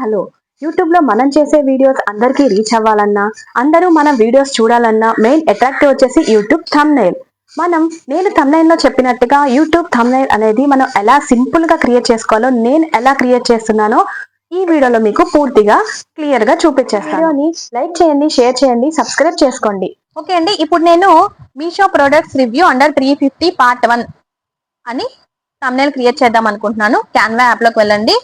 Hello YouTube లో మనం చేసే వీడియోస్ అందరికీ రీచ్ అవ్వాలన్నా అందరూ మన వీడియోస్ చూడాలన్నా మెయిన్ అట్రాక్టివ్ వచ్చేసి యూట్యూబ్ థంబ్నెయిల్. నేను థంబ్నెయిల్ లో చెప్పినట్టుగా యూట్యూబ్ థంబ్నెయిల్ అనేది మనం ఎలా సింపుల్ గా క్రియేట్ చేసుకోవాలో నేను ఎలా క్రియేట్ చేస్తున్నానో ఈ వీడియోలో మీకు పూర్తిగా క్లియర్ గా చూపించేస్తాను. వీడియోని లైక్ చేయండి, షేర్ చేయండి, సబ్స్క్రైబ్ చేసుకోండి. ఓకే అండి, ఇప్పుడు నేను Meesho products review under 350 part 1 అని థంబ్నెయిల్ క్రియేట్ చేద్దాం అనుకుంటున్నాను. క్యాన్వా యాప్ లోకి వెళ్ళండి,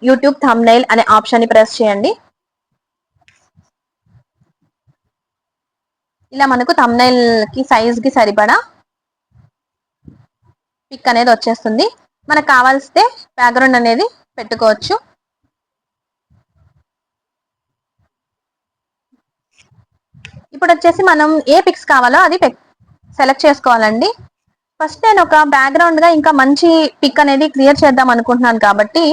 యూట్యూబ్ థంబ్నెయిల్ అనే ఆప్షన్ ని ప్రెస్ చేయండి. ఇలా మనకు థంబ్నెయిల్ కి సైజ్ కి సరిపడా పిక్ అనేది వచ్చేస్తుంది. మనకు కావాల్సితే బ్యాక్గ్రౌండ్ అనేది పెట్టుకోవచ్చు. ఇప్పుడు వచ్చేసి మనం ఏ పిక్స్ కావాలో అది సెలెక్ట్ చేసుకోవాలండి. ఫస్ట్ నేను ఒక బ్యాక్గ్రౌండ్ గా ఇంకా మంచి పిక్ అనేది క్రియేట్ చేద్దాం అనుకుంటున్నాను కాబట్టి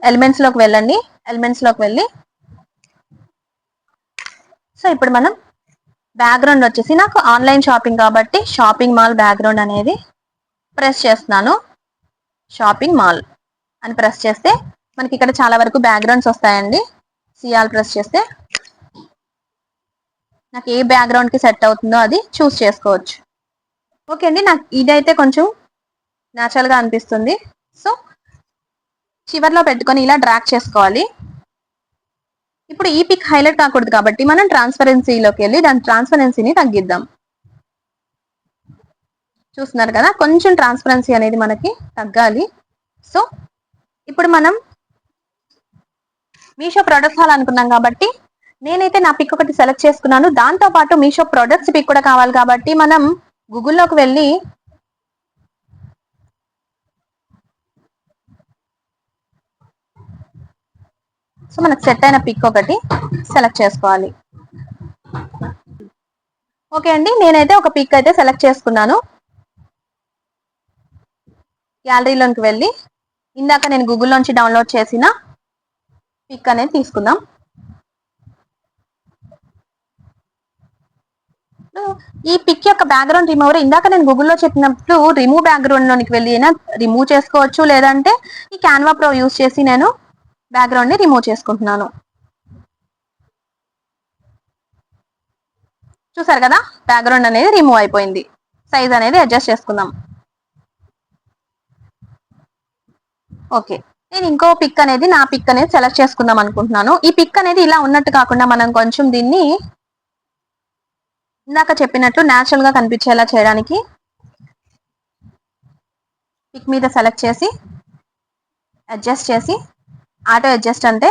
ఎలిమెంట్స్ లోకి వెళ్ళండి. ఎలిమెంట్స్ లోకి వెళ్ళి సో ఇప్పుడు మనం బ్యాక్గ్రౌండ్ వచ్చేసి నాకు ఆన్లైన్ షాపింగ్ కాబట్టి షాపింగ్ మాల్ బ్యాక్గ్రౌండ్ అనేది ప్రెస్ చేస్తున్నాను. షాపింగ్ మాల్ అని ప్రెస్ చేస్తే మనకి ఇక్కడ చాలా వరకు బ్యాక్గ్రౌండ్స్ వస్తాయండి. సిఆల్ ప్రెస్ చేస్తే నాకు ఏ బ్యాక్గ్రౌండ్ కి సెట్ అవుతుందో అది చూస్ చేసుకోవచ్చు. ఓకే అండి, నాకు ఇదైతే కొంచెం న్యాచురల్ గా అనిపిస్తుంది. సో చివర్లో పెట్టుకొని ఇలా డ్రాగ్ చేసుకోవాలి. ఇప్పుడు ఈ పిక్ హైలైట్ కాకూడదు కాబట్టి మనం ట్రాన్స్పరెన్సీలోకి వెళ్ళి దాని ట్రాన్స్పరెన్సీని తగ్గిద్దాం. చూస్తున్నారు కదా, కొంచెం ట్రాన్స్పరెన్సీ అనేది మనకి తగ్గాలి. సో ఇప్పుడు మనం మీషో ప్రొడక్ట్స్ అనుకున్నాం కాబట్టి నేనైతే నా పిక్ ఒకటి సెలెక్ట్ చేసుకున్నాను. దాంతో పాటు మీషో ప్రొడక్ట్స్ పిక్ కూడా కావాలి కాబట్టి మనం గూగుల్లోకి వెళ్ళి సో మనకు సెట్ అయిన పిక్ ఒకటి సెలెక్ట్ చేసుకోవాలి. ఓకే అండి, నేనైతే ఒక పిక్ అయితే సెలెక్ట్ చేసుకున్నాను. గ్యాలరీలోకి వెళ్ళి ఇందాక నేను గూగుల్లోంచి డౌన్లోడ్ చేసిన పిక్ అనేది తీసుకుందాం. ఈ పిక్ యొక్క బ్యాక్గ్రౌండ్ రిమూవర్ ఇందాక నేను గూగుల్లో చెప్పినప్పుడు రిమూవ్ బ్యాక్గ్రౌండ్ లోనికి వెళ్ళి రిమూవ్ చేసుకోవచ్చు, లేదంటే ఈ క్యాన్వా ప్రో యూస్ చేసి నేను బ్యాక్గ్రౌండ్ ని రిమూవ్ చేసుకుంటున్నాను. చూసారు కదా, బ్యాక్గ్రౌండ్ అనేది రిమూవ్ అయిపోయింది. సైజ్ అనేది అడ్జస్ట్ చేసుకుందాం. ఓకే, నేను ఇంకో పిక్ అనేది నా పిక్ అనేది సెలెక్ట్ చేసుకుందాం అనుకుంటున్నాను. ఈ పిక్ అనేది ఇలా ఉన్నట్టు కాకుండా మనం కొంచెం దీన్ని ఇందాక చెప్పినట్లు న్యాచురల్ గా కనిపించేలా చేయడానికి పిక్ మీద సెలెక్ట్ చేసి అడ్జస్ట్ చేసి ఆటో అడ్జస్ట్ అంటే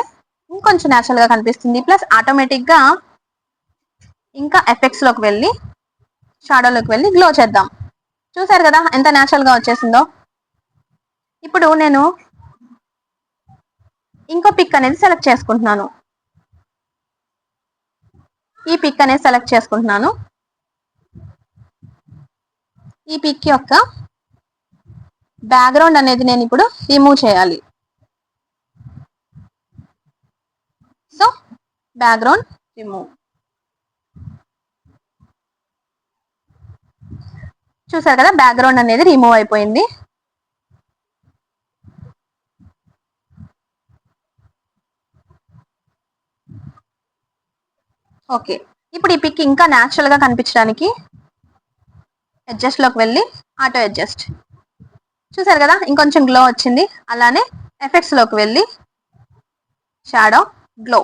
ఇంకొంచెం న్యాచురల్ గా కనిపిస్తుంది. ప్లస్ ఆటోమేటిక్ గా ఇంకా ఎఫెక్ట్స్ లోకి వెళ్ళి షాడోలోకి వెళ్ళి గ్లో చేద్దాం. చూసారు కదా ఎంత న్యాచురల్ గా వచ్చేసిందో. ఇప్పుడు నేను ఇంకో పిక్ అనేది సెలెక్ట్ చేసుకుంటున్నాను. ఈ పిక్ అనేది సెలెక్ట్ చేసుకుంటున్నాను. ఈ పిక్ యొక్క బ్యాక్గ్రౌండ్ అనేది నేను ఇప్పుడు రిమూవ్ చేయాలి. So background remove. చూసారు కదా, బ్యాక్గ్రౌండ్ అనేది రిమూవ్ అయిపోయింది. ఓకే, ఇప్పుడు ఈ పిక్ ఇంకా న్యాచురల్ గా కనిపించడానికి అడ్జస్ట్ లోకి వెళ్ళి ఆటో అడ్జస్ట్. చూసారు కదా, ఇంకొంచెం గ్లో వచ్చింది. అలానే ఎఫెక్ట్స్ లోకి వెళ్ళి షాడో గ్లో.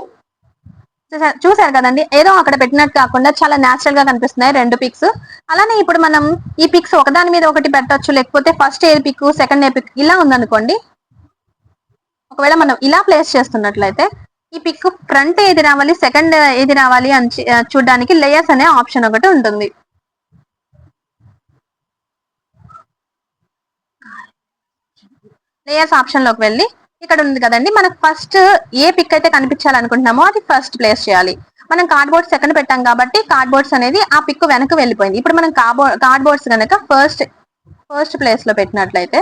చూసారు కదండి, ఏదో అక్కడ పెట్టినట్టు కాకుండా చాలా న్యాచురల్ గా కనిపిస్తున్నాయి రెండు పిక్స్. అలానే ఇప్పుడు మనం ఈ పిక్స్ ఒకదాని మీద ఒకటి పెట్టచ్చు, లేకపోతే ఫస్ట్ ఏ పిక్ సెకండ్ ఏ పిక్ ఇలా ఉందనుకోండి. ఒకవేళ మనం ఇలా ప్లేస్ చేస్తున్నట్లయితే ఈ పిక్ ఫ్రంట్ ఏది రావాలి, సెకండ్ ఏది రావాలి అని చూడడానికి లేయర్స్ అనే ఆప్షన్ ఒకటి ఉంటుంది. లేయర్స్ ఆప్షన్ లోకి వెళ్ళి ఇక్కడ ఉంది కదండి, మనకు ఫస్ట్ ఏ పిక్ అయితే కనిపించాలనుకుంటున్నామో అది ఫస్ట్ ప్లేస్ చేయాలి. మనం కార్డ్బోర్డ్ సెకండ్ పెట్టాం కాబట్టి కార్డ్బోర్డ్స్ అనేది ఆ పిక్ వెనక వెళ్ళిపోయింది. ఇప్పుడు మనం కార్డ్బోర్డ్స్ కనుక ఫస్ట్ ప్లేస్ లో పెట్టినట్లయితే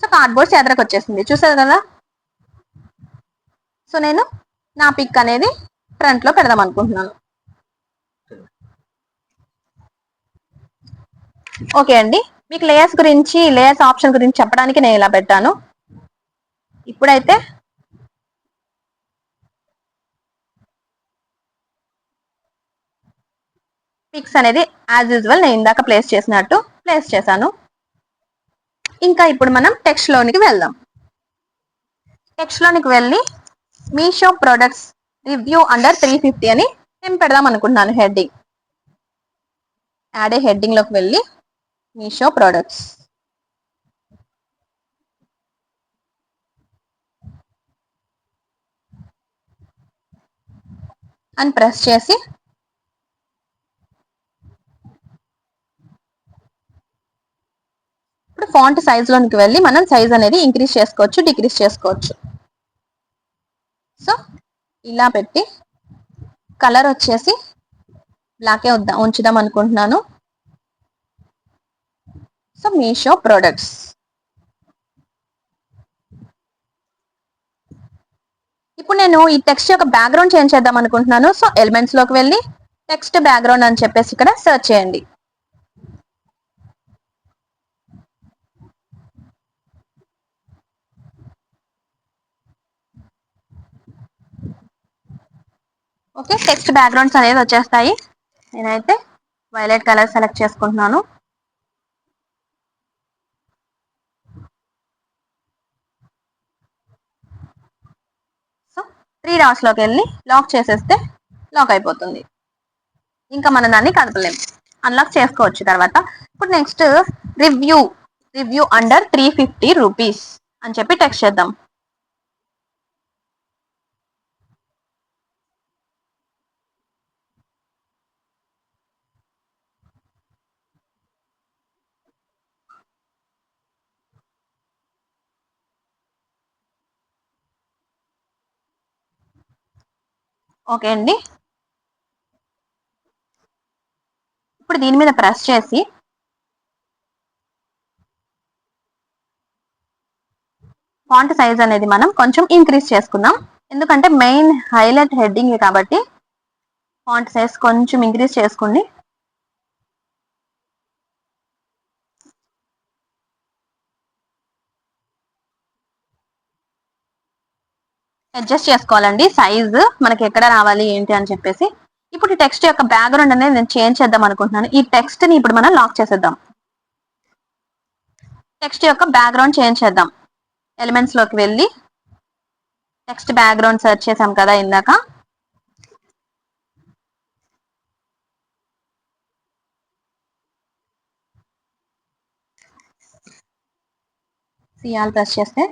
సో కార్డ్బోర్డ్స్ ఎదరకు వచ్చేసింది. చూసారు కదా. సో నేను నా పిక్ అనేది ఫ్రంట్ లో పెడదాం అనుకుంటున్నాను. ఓకే అండి, మీకు లేయర్స్ ఆప్షన్ గురించి చెప్పడానికి నేను ఇలా పెట్టాను. ఇప్పుడైతే పిక్స్ అనేది యాజ్ యూజువల్ నేను ఇందాక ప్లేస్ చేసినట్టు ప్లేస్ చేశాను. ఇంకా ఇప్పుడు మనం టెక్స్ట్ లోనికి వెళ్దాం. టెక్స్ట్ లోనికి వెళ్ళి మీషో ప్రొడక్ట్స్ రివ్యూ అండర్ 350 అని నేను పెడదాం అనుకుంటున్నాను హెడ్డింగ్. యాడ్ హెడ్డింగ్ లోకి వెళ్ళి మీషో ప్రొడక్ట్స్ అని ప్రెస్ చేసి ఇప్పుడు ఫాంట్ సైజ్ లోనికి వెళ్ళి మనం సైజ్ అనేది ఇంక్రీజ్ చేసుకోవచ్చు, డిక్రీజ్ చేసుకోవచ్చు. సో ఇలా పెట్టి కలర్ వచ్చేసి బ్లాకే ఉంచుదాం అనుకుంటున్నాను. So Meesho products. ఇప్పుడు నేను ఈ టెక్స్ట్ యొక్క బ్యాక్గ్రౌండ్ చేంజ్ చేద్దాం అనుకుంటున్నాను. సో ఎలిమెంట్స్ లోకి వెళ్ళి టెక్స్ట్ బ్యాక్గ్రౌండ్ అని చెప్పేసి ఇక్కడ సెర్చ్ చేయండి. ఓకే, టెక్స్ట్ బ్యాక్గ్రౌండ్స్ అనేది వచ్చేస్తాయి. నేనైతే వైలెట్ కలర్ సెలెక్ట్ చేసుకుంటున్నాను. సో 3 డాట్స్ లోకి వెళ్ళి లాక్ చేసేస్తే లాక్ అయిపోతుంది. ఇంకా మనం దాన్ని కదపలేము, అన్లాక్ చేసుకోవచ్చు తర్వాత. ఇప్పుడు నెక్స్ట్ రివ్యూ అండర్ 350 రూపీస్ అని చెప్పి టెక్స్ట్ చేద్దాం. ఓకే అండి, ఇప్పుడు దీని మీద ప్రెస్ చేసి ఫాంట్ సైజ్ అనేది మనం కొంచెం ఇంక్రీజ్ చేసుకుందాం. ఎందుకంటే మెయిన్ హైలైట్ హెడ్డింగ్ కాబట్టి ఫాంట్ సైజ్ కొంచెం ఇంక్రీజ్ చేసుకోండి. అడ్జస్ట్ చేసుకోవాలండి సైజ్ మనకి ఎక్కడ రావాలి ఏంటి అని చెప్పేసి. ఇప్పుడు ఈ టెక్స్ట్ యొక్క బ్యాక్గ్రౌండ్ అనేది నేను చేంజ్ చేద్దాం అనుకుంటున్నాను. ఈ టెక్స్ట్ ని ఇప్పుడు మనం లాక్ చేసేద్దాం. టెక్స్ట్ యొక్క బ్యాక్గ్రౌండ్ చేంజ్ చేద్దాం. ఎలిమెంట్స్ లోకి వెళ్ళి టెక్స్ట్ బ్యాక్గ్రౌండ్ సెర్చ్ చేసాం కదా ఇందాక. సిఆల్ ప్రెస్ చేస్తే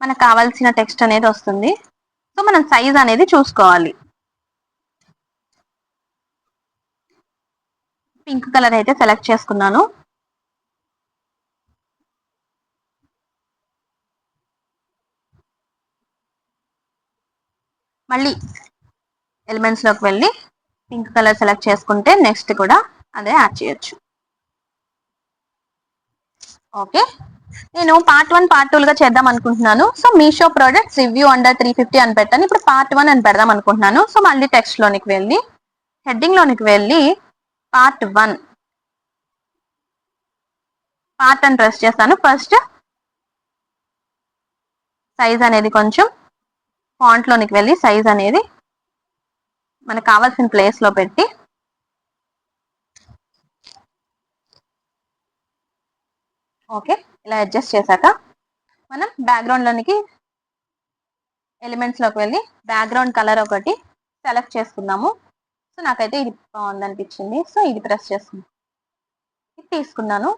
మనకు కావాల్సిన టెక్స్ట్ అనేది వస్తుంది. సో మనం సైజ్ అనేది చూసుకోవాలి. పింక్ కలర్ అయితే సెలెక్ట్ చేసుకున్నాను. మళ్ళీ ఎలిమెంట్స్ లోకి వెళ్ళి పింక్ కలర్ సెలెక్ట్ చేసుకుంటే నెక్స్ట్ కూడా అదే యాడ్ చేయొచ్చు. ఓకే, నేను పార్ట్ 1 పార్ట్ 2 గా చేద్దాం అనుకుంటున్నాను. So Meesho products review under 350 అని పెట్టాను. ఇప్పుడు పార్ట్ 1 అని పెడదాం అనుకుంటున్నాను. సో మళ్ళీ టెక్స్ట్ లోనికి వెళ్ళి హెడ్డింగ్ లోనికి వెళ్ళి పార్ట్ 1 అని ప్రెస్ చేస్తాను. ఫస్ట్ సైజ్ అనేది కొంచెం ఫాంట్ లోనికి వెళ్ళి సైజ్ అనేది మనకు కావాల్సిన ప్లేస్ లో పెట్టి ఓకే ఇలా అడ్జస్ట్ చేశాక మనం బ్యాక్గ్రౌండ్ లోనికి ఎలిమెంట్స్ లోకి వెళ్ళి బ్యాక్గ్రౌండ్ కలర్ ఒకటి సెలెక్ట్ చేసుకుందాము. సో నాకైతే ఇది బాగుంది అనిపించింది. సో ఇది ప్రెస్ చేసుకున్నాను, ఇది తీసుకున్నాను.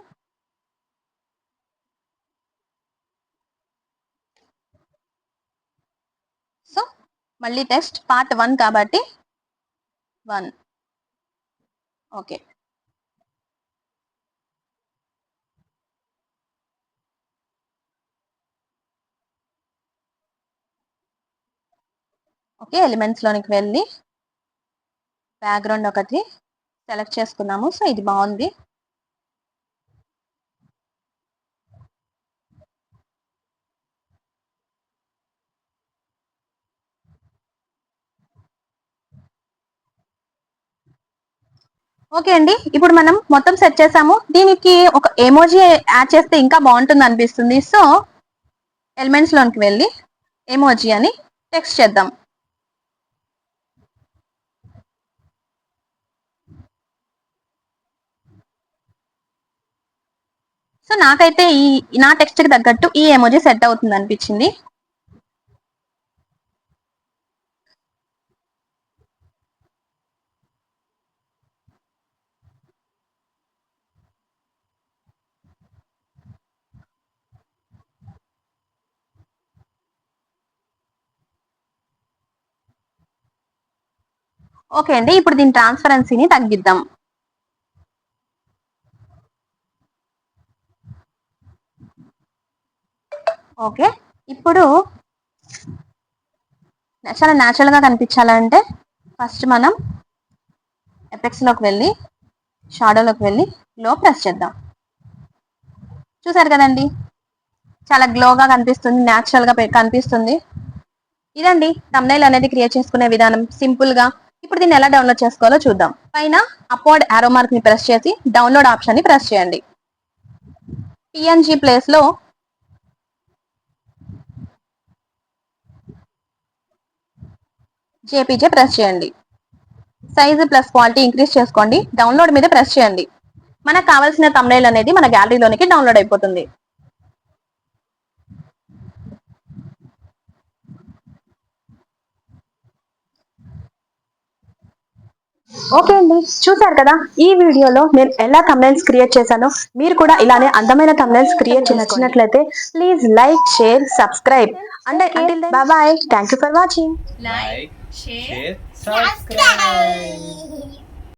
సో మళ్ళీ టెక్స్ట్ పార్ట్ 1 కాబట్టి 1. ఓకే, ఓకే ఎలిమెంట్స్ లోనికి వెళ్ళి బ్యాక్గ్రౌండ్ ఒకటి సెలెక్ట్ చేసుకున్నాము. సో ఇది బాగుంది. ఓకే అండి, ఇప్పుడు మనం మొత్తం సెట్ చేసాము. దీనికి ఒక ఎమోజీ యాడ్ చేస్తే ఇంకా బాగుంటుంది అనిపిస్తుంది. సో ఎలిమెంట్స్ లోనికి వెళ్ళి ఎమోజీ అని టెక్స్ట్ చేద్దాం. సో నాకైతే నా టెక్స్ట్ కి తగ్గట్టు ఈ ఎమోజీ సెట్ అవుతుంది అనిపించింది. ఓకే అండి, ఇప్పుడు దీని ట్రాన్స్పరెన్సీని తగ్గిద్దాం. ఓకే, ఇప్పుడు చాలా న్యాచురల్ గా కనిపించాలంటే ఫస్ట్ మనం ఎఫెక్ట్స్ లోకి వెళ్ళి షాడోలోకి వెళ్ళి గ్లో ప్రెస్ చేద్దాం. చూసారు కదండి, చాలా గ్లోగా కనిపిస్తుంది, న్యాచురల్ గా కనిపిస్తుంది. ఇదండి థంబ్నెయిల్ అనేది క్రియేట్ చేసుకునే విధానం, సింపుల్ గా. ఇప్పుడు దీన్ని ఎలా డౌన్లోడ్ చేసుకోవాలో చూద్దాం. పైన అప్వర్డ్ యారో మార్క్ ని ప్రెస్ చేసి డౌన్లోడ్ ఆప్షన్ ని ప్రెస్ చేయండి. పిఎన్జీ ప్లేస్ లో జేపీజే ప్రెస్ చేయండి. సైజ్ ప్లస్ క్వాలిటీ ఇంక్రీజ్ చేసుకోండి. డౌన్లోడ్ మీద ప్రెస్ చేయండి. మనకు కావాల్సిన థంబ్నెయిల్ అనేది మన గ్యాలరీలోనికి డౌన్లోడ్ అయిపోతుంది. ఓకే అండి, చూసారు కదా ఈ వీడియోలో నేను ఎలా థంబ్నెయిల్స్ క్రియేట్ చేశానో. మీరు కూడా ఇలానే అందమైన థంబ్నెయిల్స్ క్రియేట్ నచ్చినట్లయితే please like, share, subscribe and bye bye. Thank you for watching. like, share, subscribe.